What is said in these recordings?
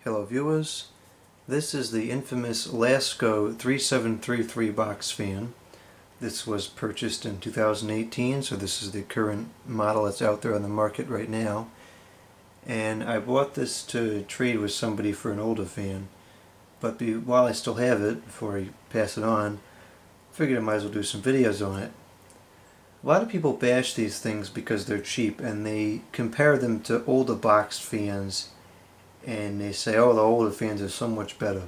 Hello viewers, this is the infamous Lasko 3733 box fan. This was purchased in 2018, so this is the current model that's out there on the market right now. And I bought this to trade with somebody for an older fan, but while I still have it, before I pass it on, I figured I might as well do some videos on it. A lot of people bash these things because they're cheap, and they compare them to older boxed fans, and they say, oh, the older fans are so much better.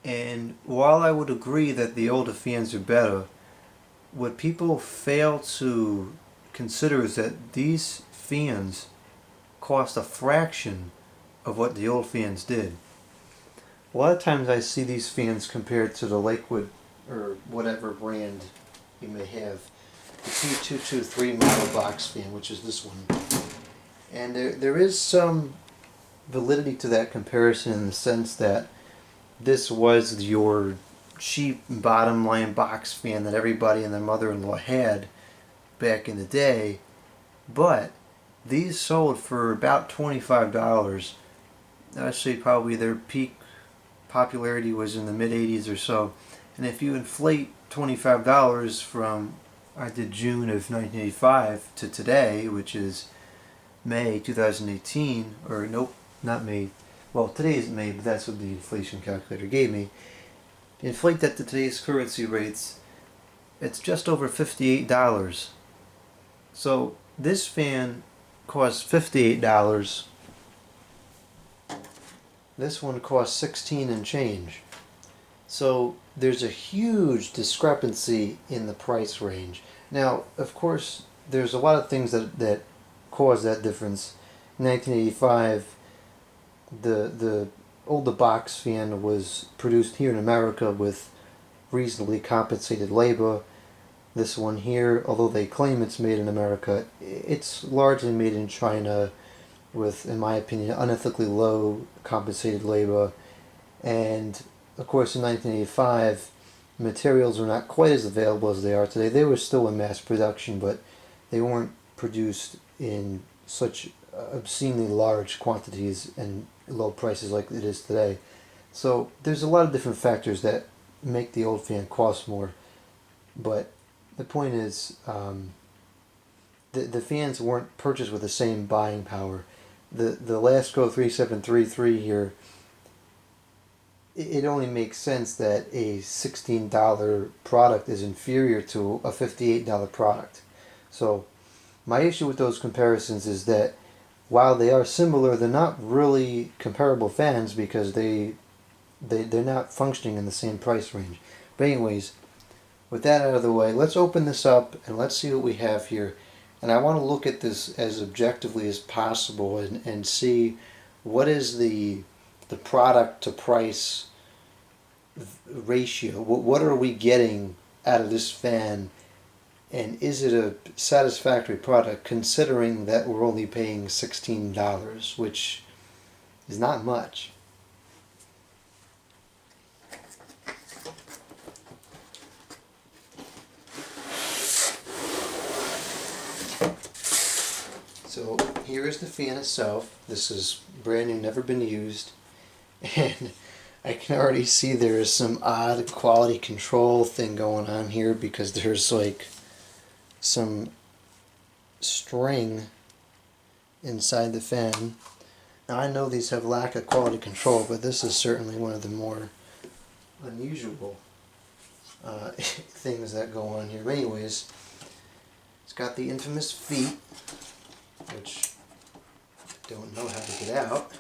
And while I would agree that the older fans are better, what people fail to consider is that these fans cost a fraction of what the old fans did. A lot of times I see these fans compared to the Lakewood or whatever brand you may have, the T223 model box fan, which is this one. And there is some validity to that comparison in the sense that this was your cheap bottom line box fan that everybody and their mother-in-law had back in the day, but these sold for about $25. Actually, probably their peak popularity was in the mid-80s or so, and if you inflate $25 from I did June of 1985 to today, which is May 2018, or nope, not May. Well, today is May, but that's what the inflation calculator gave me. Inflate that to today's currency rates, it's just over $58. So this fan costs $58. This one costs $16 and change. So there's a huge discrepancy in the price range. Now, of course, there's a lot of things that cause that difference. In 1985, the older box fan was produced here in America with reasonably compensated labor. This one here, although they claim it's made in America, it's largely made in China with, in my opinion, unethically low compensated labor. And of course, in 1985, materials were not quite as available as they are today. They were still in mass production, but they weren't produced in such obscenely large quantities and low prices like it is today. So there's a lot of different factors that make the old fan cost more, but the point is the fans weren't purchased with the same buying power. The Lasko 3733 here, it only makes sense that a $16 product is inferior to a $58 product. So my issue with those comparisons is that while they are similar, they're not really comparable fans because they're not functioning in the same price range. But anyways, with that out of the way, let's open this up and let's see what we have here. And I want to look at this as objectively as possible and see what is the product to price ratio. What are we getting out of this fan? And is it a satisfactory product considering that we're only paying $16, which is not much. So here is the fan itself. This is brand new, never been used. And I can already see there is some odd quality control thing going on here because there's like some string inside the fan. Now I know these have lack of quality control, but this is certainly one of the more unusual things that go on here. But anyways, it's got the infamous feet, which I don't know how to get out.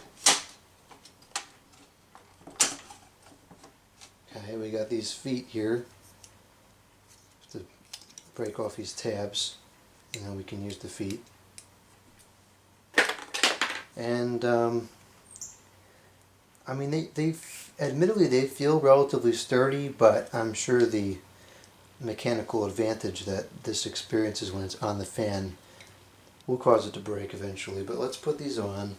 Okay, we got these feet here. To break off these tabs, and then we can use the feet. And I mean, they admittedly they feel relatively sturdy, but I'm sure the mechanical advantage that this experiences when it's on the fan will cause it to break eventually. But let's put these on.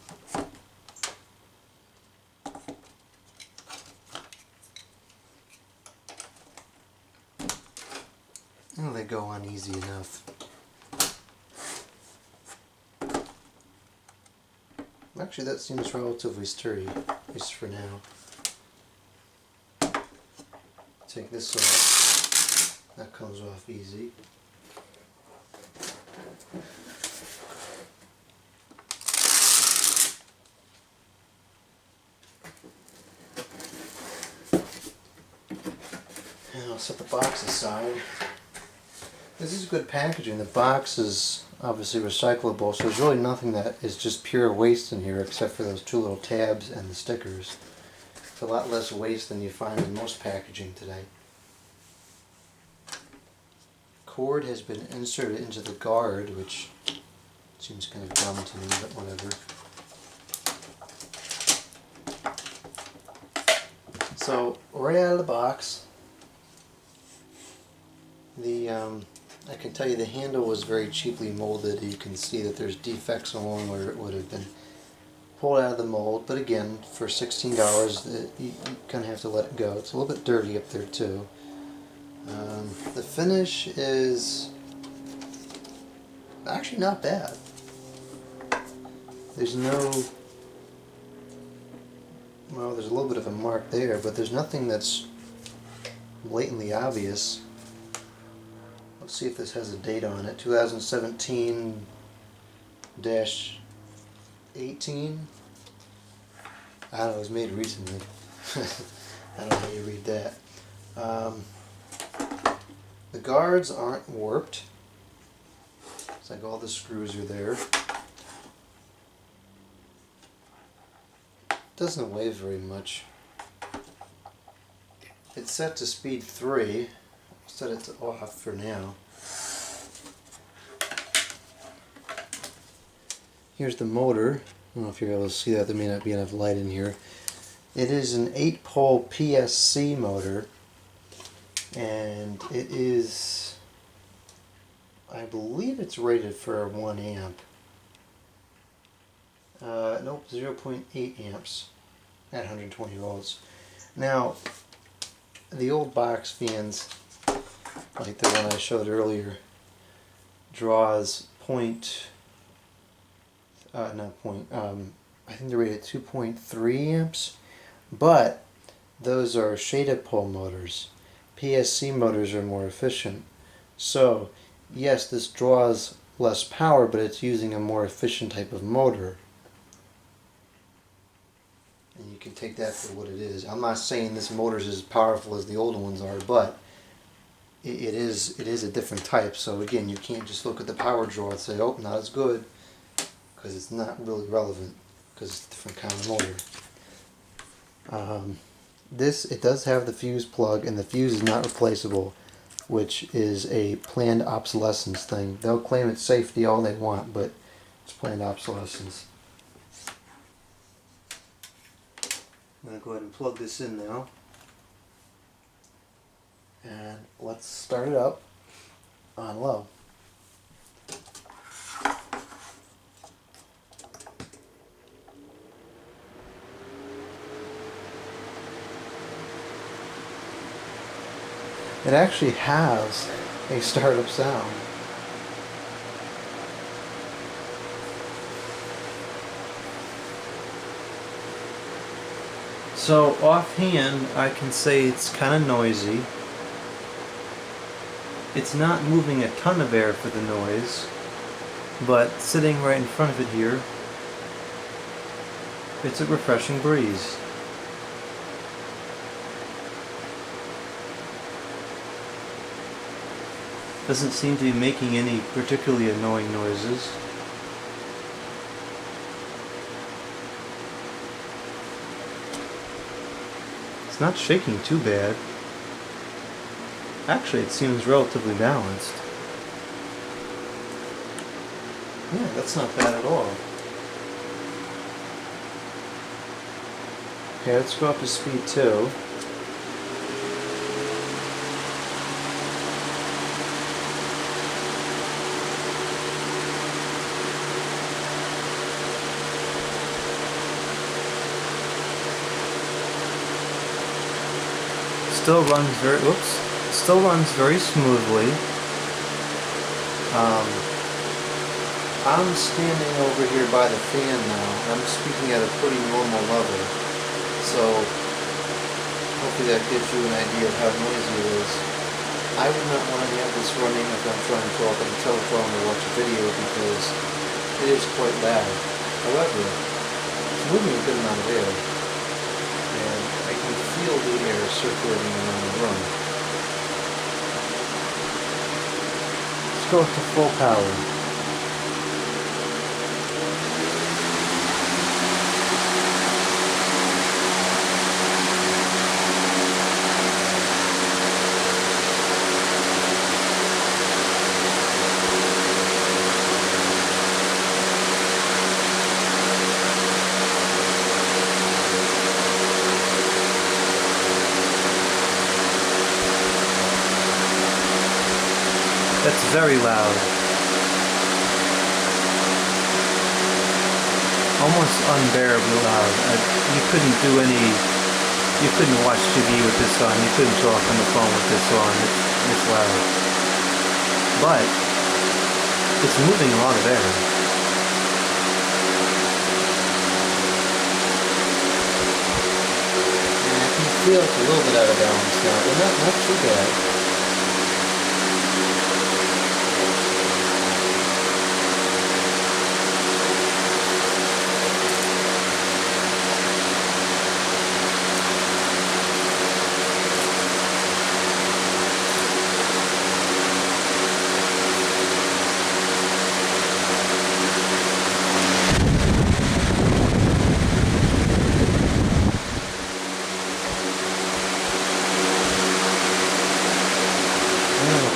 Oh, they go on easy enough. Actually, that seems relatively sturdy, at least for now. Take this off. That comes off easy. And I'll set the box aside. This is good packaging. The box is obviously recyclable, so there's really nothing that is just pure waste in here except for those two little tabs and the stickers. It's a lot less waste than you find in most packaging today. Cord has been inserted into the guard, which seems kind of dumb to me, but whatever. So, right out of the box, I can tell you the handle was very cheaply molded. You can see that there's defects along where it would have been pulled out of the mold, but again, for $16, you kind of have to let it go. It's a little bit dirty up there too. The finish is actually not bad. There's no, well, there's a little bit of a mark there, but there's nothing that's blatantly obvious. Let's see if this has a date on it. 2017-18. I don't know, it was made recently. I don't know how you read that. The guards aren't warped. It's like all the screws are there. Doesn't weigh very much. It's set to speed 3. I'll set it to off for now. Here's the motor. I don't know if you're able to see that. There may not be enough light in here. It is an 8-pole PSC motor, and it is, I believe it's rated for 1 amp. Nope, 0.8 amps at 120 volts. Now, the old box fans, like the one I showed earlier, draws I think they're rated 2.3 amps, but those are shaded pole motors. PSC motors are more efficient. So, yes, this draws less power, but it's using a more efficient type of motor. And you can take that for what it is. I'm not saying this motor is as powerful as the older ones are, but it is a different type. So again, you can't just look at the power draw and say, oh, not as good, because it's not really relevant, because it's a different kind of motor. It does have the fuse plug, and the fuse is not replaceable, which is a planned obsolescence thing. They'll claim it's safety all they want, but it's planned obsolescence. I'm going to go ahead and plug this in now. And let's start it up on low. It actually has a startup sound. So offhand, I can say it's kind of noisy. It's not moving a ton of air for the noise, but sitting right in front of it here, it's a refreshing breeze. Doesn't seem to be making any particularly annoying noises. It's not shaking too bad. Actually, it seems relatively balanced. Yeah, that's not bad at all. Okay, let's go up to speed 2. Still runs very smoothly. I'm standing over here by the fan now. I'm speaking at a pretty normal level. So hopefully that gives you an idea of how noisy it is. I would not want to have this running if I'm trying to talk on the telephone or watch a video because it is quite loud. However, it's moving a good amount of air, and I can feel the air circulating around the room. Let's go to full power. That's very loud. Almost unbearably loud. You couldn't watch TV with this on. You couldn't talk on the phone with this on. It's loud. But it's moving a lot of air. And I can feel it's a little bit out of balance now, but not too bad.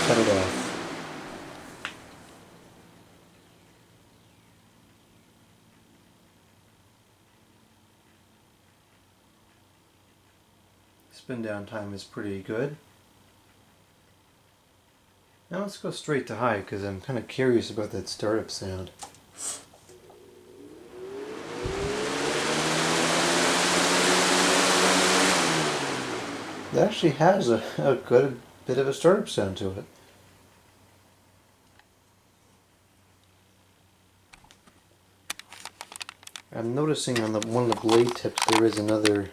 Cut it off. Spin down time is pretty good. Now let's go straight to high because I'm kind of curious about that startup sound. It actually has a good bit of a startup sound to it. I'm noticing on one of the blade tips there is another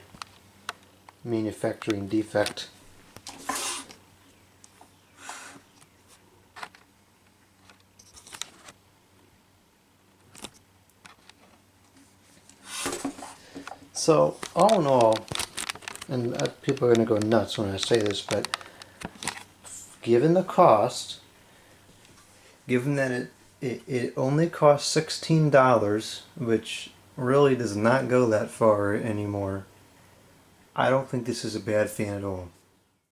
manufacturing defect. So all in all, and people are going to go nuts when I say this, but given the cost, given that it only costs $16, which really does not go that far anymore, I don't think this is a bad fan at all.